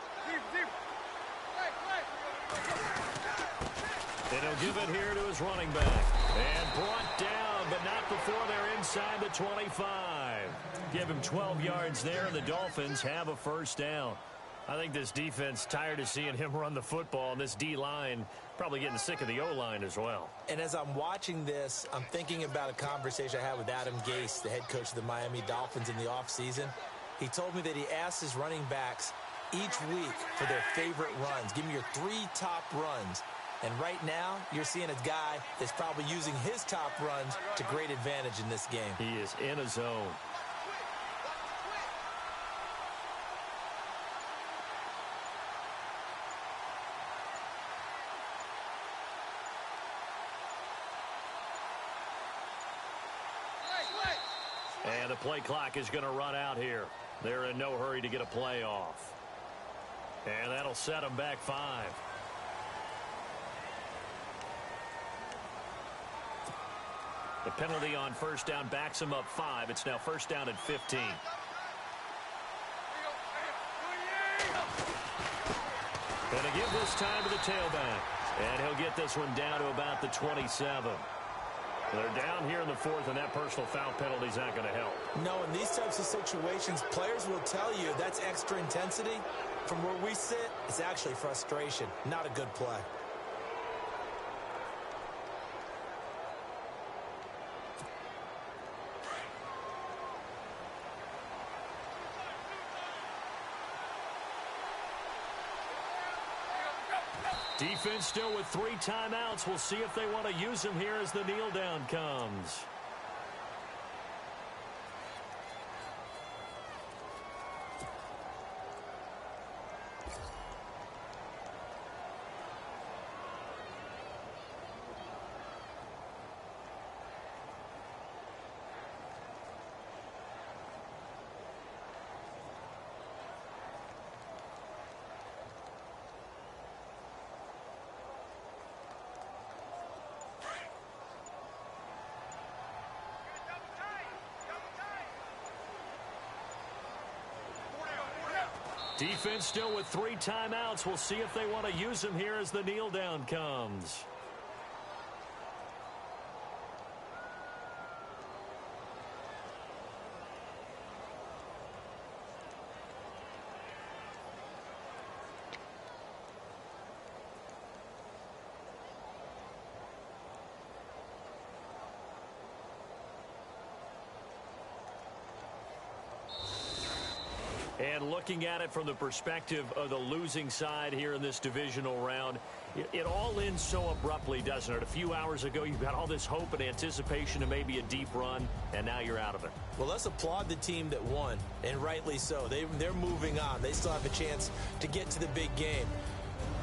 And he'll give it here to his running back. And brought down, but not before they're inside the 25. Give him 12 yards there, and the Dolphins have a first down. I think this defense tired of seeing him run the football, and this D-line probably getting sick of the O-line as well. And as I'm watching this, I'm thinking about a conversation I had with Adam Gase, the head coach of the Miami Dolphins in the offseason. He told me that he asked his running backs each week for their favorite runs. Give me your 3 top runs. And right now, you're seeing a guy that's probably using his top runs to great advantage in this game. He is in a zone. And the play clock is going to run out here. They're in no hurry to get a play off. And that'll set them back 5. The penalty on first down backs them up 5. It's now first down at 15. Going to give this time to the tailback. And he'll get this one down to about the 27. They're down here in the 4th, and that personal foul penalty is not going to help. No, in these types of situations, players will tell you that's extra intensity. From where we sit, it's actually frustration, not a good play. Defense still with 3 timeouts. We'll see if they want to use them here as the kneel down comes. Defense still with 3 timeouts. We'll see if they want to use them here as the kneel down comes. And looking at it from the perspective of the losing side here in this divisional round, it all ends so abruptly, doesn't it? A few hours ago, you've got all this hope and anticipation of maybe a deep run, and now you're out of it. Well, let's applaud the team that won, and rightly so. They're moving on. They still have a chance to get to the big game.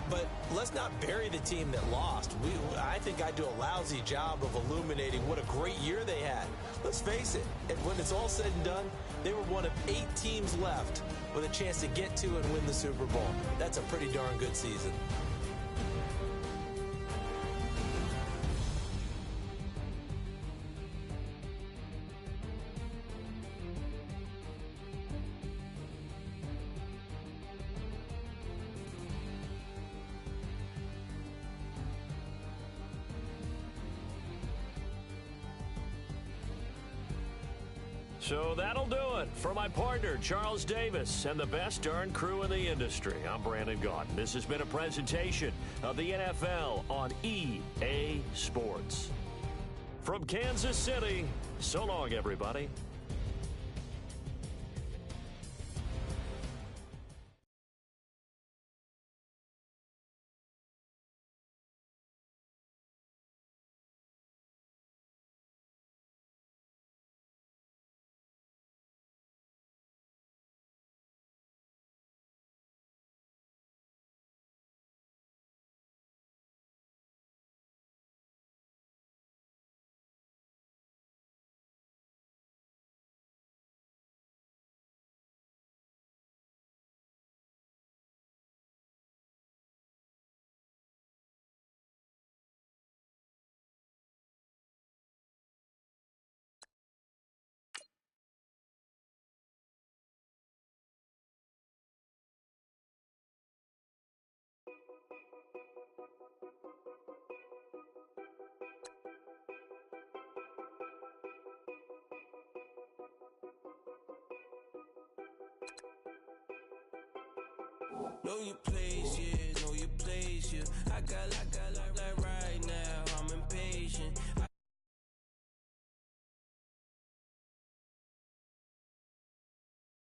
But let's not bury the team that lost. I think I do a lousy job of illuminating what a great year they had. Let's face it, when it's all said and done, they were one of 8 teams left with a chance to get to and win the Super Bowl. That's a pretty darn good season. So that'll do it for my partner, Charles Davis, and the best darn crew in the industry. I'm Brandon Gaudin. This has been a presentation of the NFL on EA Sports. From Kansas City, so long, everybody. Know your place, yeah.